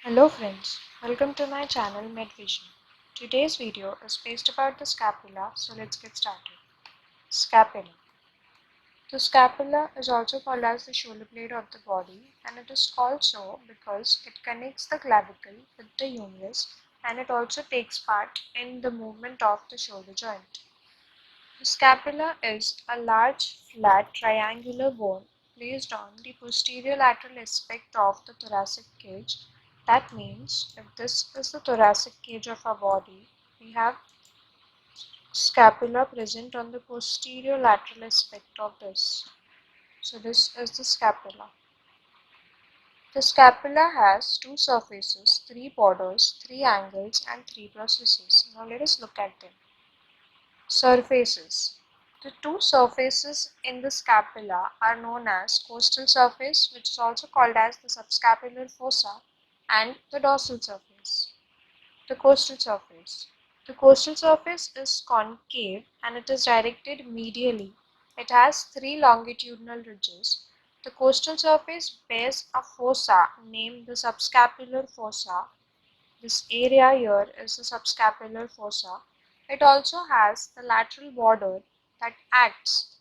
Hello friends, welcome to my channel MedVision. Today's video is based about the scapula, so let's get started. Scapula. The scapula is also called as the shoulder blade of the body, and it is called so because it connects the clavicle with the humerus and it also takes part in the movement of the shoulder joint. The scapula is a large, flat, triangular bone placed on the posterior lateral aspect of the thoracic cage. That means if this is the thoracic cage of our body, we have scapula present on the posterior lateral aspect of this. So this is the scapula. The scapula has two surfaces, three borders, three angles and three processes. Now let us look at them. Surfaces. The two surfaces in the scapula are known as costal surface, which is also called as the subscapular fossa, and the dorsal surface. The costal surface. The costal surface is concave and it is directed medially. It has three longitudinal ridges. The costal surface bears a fossa named the subscapular fossa. This area here is the subscapular fossa. It also has the lateral border that acts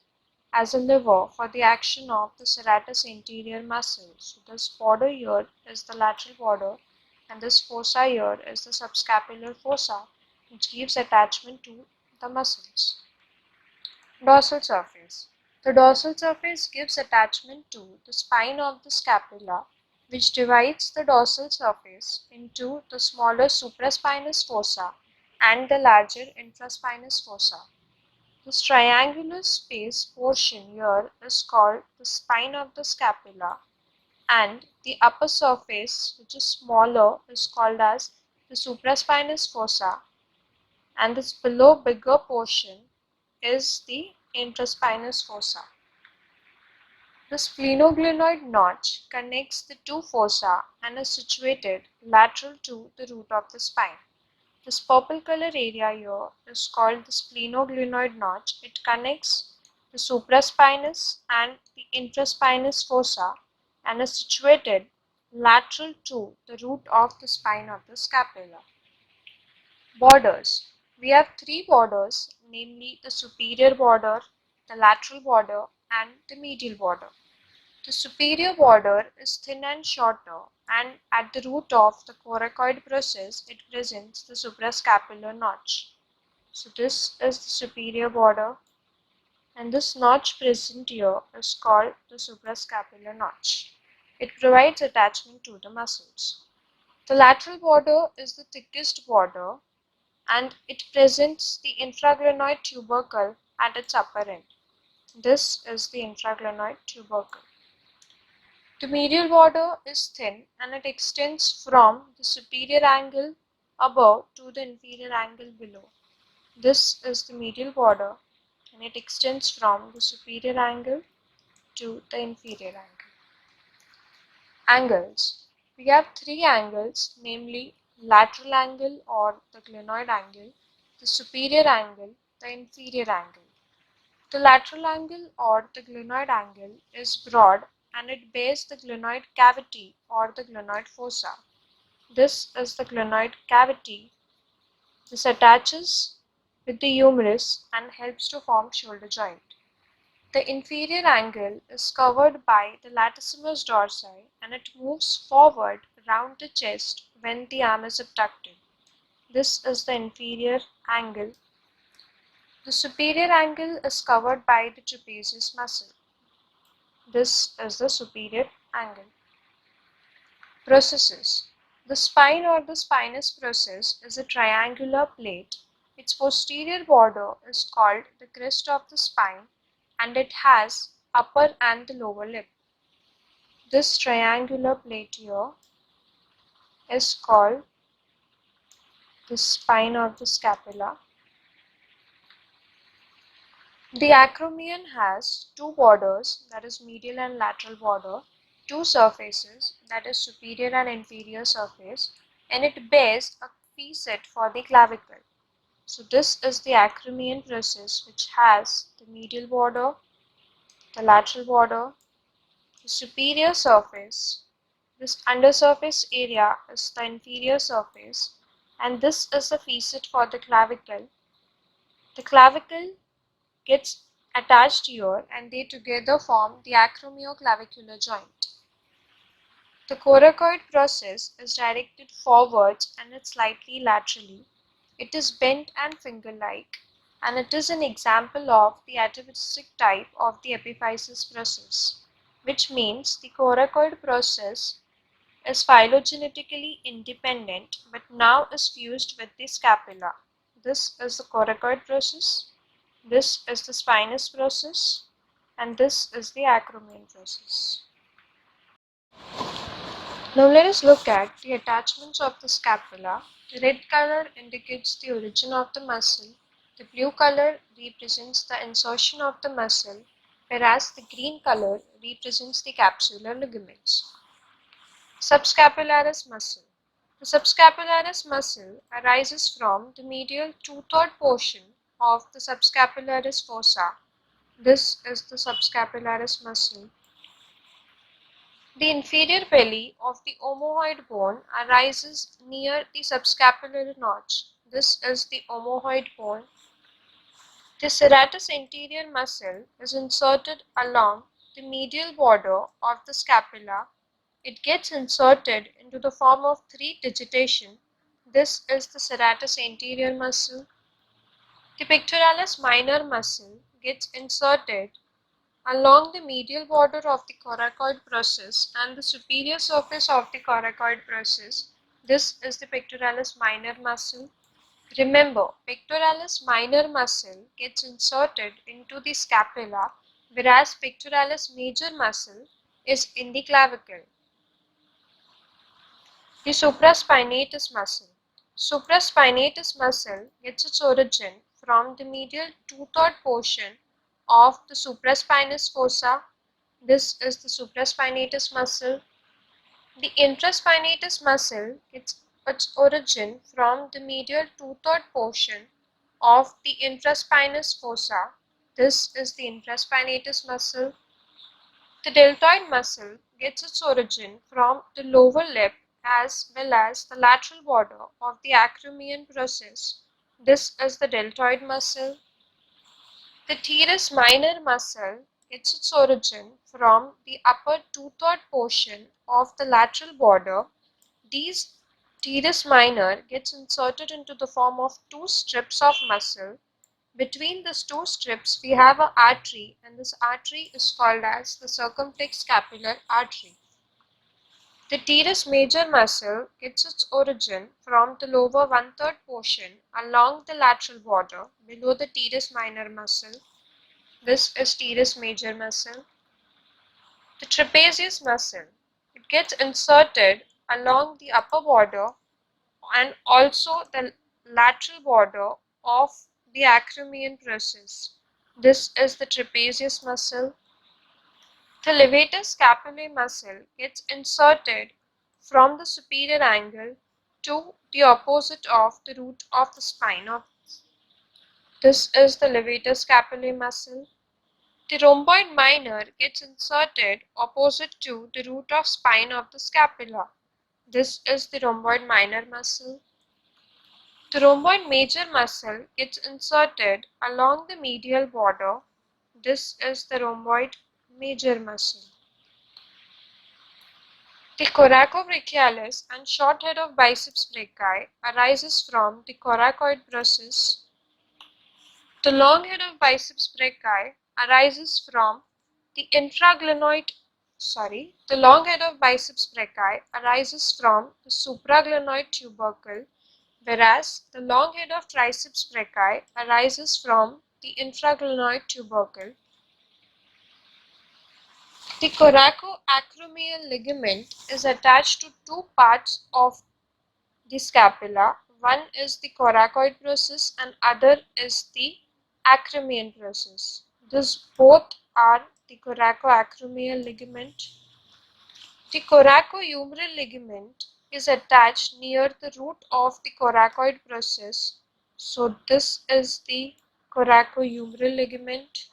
as a lever for the action of the serratus anterior muscle. So this border here is the lateral border and this fossa here is the subscapular fossa, which gives attachment to the muscles. Dorsal surface. The dorsal surface gives attachment to the spine of the scapula, which divides the dorsal surface into the smaller supraspinous fossa and the larger infraspinous fossa. This triangular space portion here is called the spine of the scapula, and the upper surface, which is smaller, is called as the supraspinous fossa, and this below bigger portion is the infraspinous fossa. The splenoglenoid notch connects the two fossa and is situated lateral to the root of the spine. This purple color area here is called the splenoglenoid notch. It connects the supraspinous and the infraspinous fossa and is situated lateral to the root of the spine of the scapula. Borders. We have three borders, namely the superior border, the lateral border, and the medial border. The superior border is thin and shorter, and at the root of the coracoid process, it presents the suprascapular notch. So this is the superior border, and this notch present here is called the suprascapular notch. It provides attachment to the muscles. The lateral border is the thickest border, and it presents the infraglenoid tubercle at its upper end. This is the infraglenoid tubercle. The medial border is thin and it extends from the superior angle above to the inferior angle below. This is the medial border and it extends from the superior angle to the inferior angle. Angles. We have three angles, namely lateral angle or the glenoid angle, the superior angle, the inferior angle. The lateral angle or the glenoid angle is broad and it bears the glenoid cavity or the glenoid fossa. This is the glenoid cavity. This attaches with the humerus and helps to form shoulder joint. The inferior angle is covered by the latissimus dorsi and it moves forward round the chest when the arm is abducted. This is the inferior angle. The superior angle is covered by the trapezius muscle. This is the superior angle. Processes. The spine or the spinous process is a triangular plate. Its posterior border is called the crest of the spine and it has upper and the lower lip. This triangular plate here is called the spine of the scapula. The acromion has two borders, that is medial and lateral border, two surfaces, that is superior and inferior surface, and it bears a facet for the clavicle. So this is the acromion process, which has the medial border, the lateral border, the superior surface, This undersurface area is the inferior surface, and this is the facet for the clavicle. The clavicle gets attached here and they together form the acromioclavicular joint. The coracoid process is directed forwards and it's slightly laterally. It is bent and finger-like, and it is an example of the atavistic type of the epiphysis process, which means the coracoid process is phylogenetically independent but now is fused with the scapula. This is the coracoid process, this is the spinous process, and this is the acromion process. Now let us look at the attachments of the scapula. The red color indicates the origin of the muscle, the blue color represents the insertion of the muscle, whereas the green color represents the capsular ligaments. Subscapularis muscle. The subscapularis muscle arises from the medial two-third portion of the subscapularis fossa. This is the subscapularis muscle. The inferior belly of the omohyoid bone arises near the subscapular notch. This is the omohyoid bone. The serratus anterior muscle is inserted along the medial border of the scapula. It gets inserted into the form of three digitation. This is the serratus anterior muscle. The pectoralis minor muscle gets inserted along the medial border of the coracoid process and the superior surface of the coracoid process. This is the pectoralis minor muscle. Remember, pectoralis minor muscle gets inserted into the scapula, whereas pectoralis major muscle is in the clavicle. The supraspinatus muscle. Supraspinatus muscle gets its origin from the medial two-third portion of the supraspinous fossa. This is the supraspinatus muscle. The intraspinatus muscle gets its origin from the medial two-third portion of the intraspinous fossa. This is the intraspinatus muscle. The deltoid muscle gets its origin from the lower lip as well as the lateral border of the acromion process. This is the deltoid muscle. The teres minor muscle gets its origin from the upper two-third portion of the lateral border. These teres minor gets inserted into the form of two strips of muscle. Between these two strips we have an artery, and this artery is called as the circumflex scapular artery. The teres major muscle gets its origin from the lower one-third portion along the lateral border below the teres minor muscle. This is teres major muscle. The trapezius muscle, it gets inserted along the upper border and also the lateral border of the acromion process. This is the trapezius muscle. The levator scapulae muscle gets inserted from the superior angle to the opposite of the root of the spine. This is the levator scapulae muscle. The rhomboid minor gets inserted opposite to the root of spine of the scapula. This is the rhomboid minor muscle. The rhomboid major muscle gets inserted along the medial border. This is the rhomboid major muscle. The coracobrachialis and short head of biceps brachii arises from the coracoid process. The long head of biceps brachii arises from the the long head of biceps brachii arises from the supraglenoid tubercle, whereas the long head of triceps brachii arises from the infraglenoid tubercle. The coracoacromial ligament is attached to two parts of the scapula. One is the coracoid process and other is the acromion process. These both are the coracoacromial ligament. The coracohumeral ligament is attached near the root of the coracoid process. So this is the coracohumeral ligament.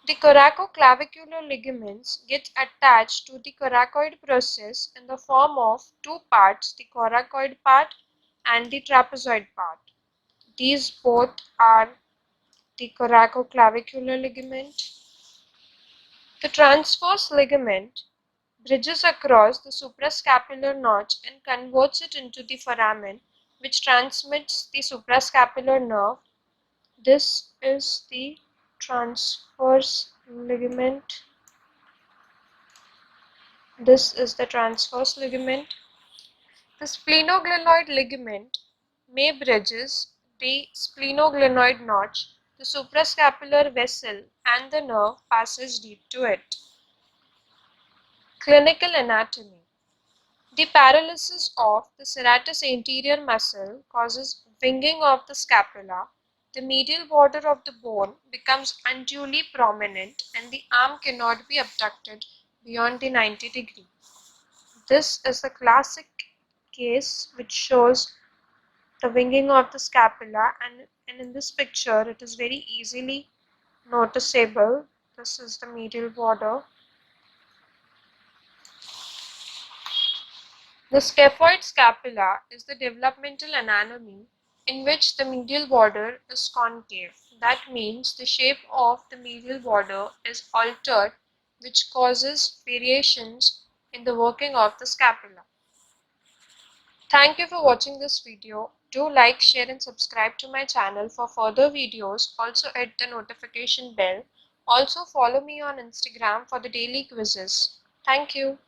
The coracoclavicular ligaments get attached to the coracoid process in the form of two parts, the coracoid part and the trapezoid part. These both are the coracoclavicular ligament. The transverse ligament bridges across the suprascapular notch and converts it into the foramen, which transmits the suprascapular nerve. This is the transverse ligament. This is the transverse ligament. The splenoglenoid ligament may bridges the splenoglenoid notch, the suprascapular vessel, and the nerve passes deep to it. Clinical anatomy. The paralysis of the serratus anterior muscle causes winging of the scapula. The medial border of the bone becomes unduly prominent and the arm cannot be abducted beyond the 90 degree. This is the classic case which shows the winging of the scapula, and in this picture it is very easily noticeable. This is the medial border. The scaphoid scapula is the developmental anatomy in which the medial border is concave. That means the shape of the medial border is altered, which causes variations in the working of the scapula. Thank you for watching this video. Do like, share and subscribe to my channel for further videos. Also hit the notification bell. Also follow me on Instagram for the daily quizzes. Thank you.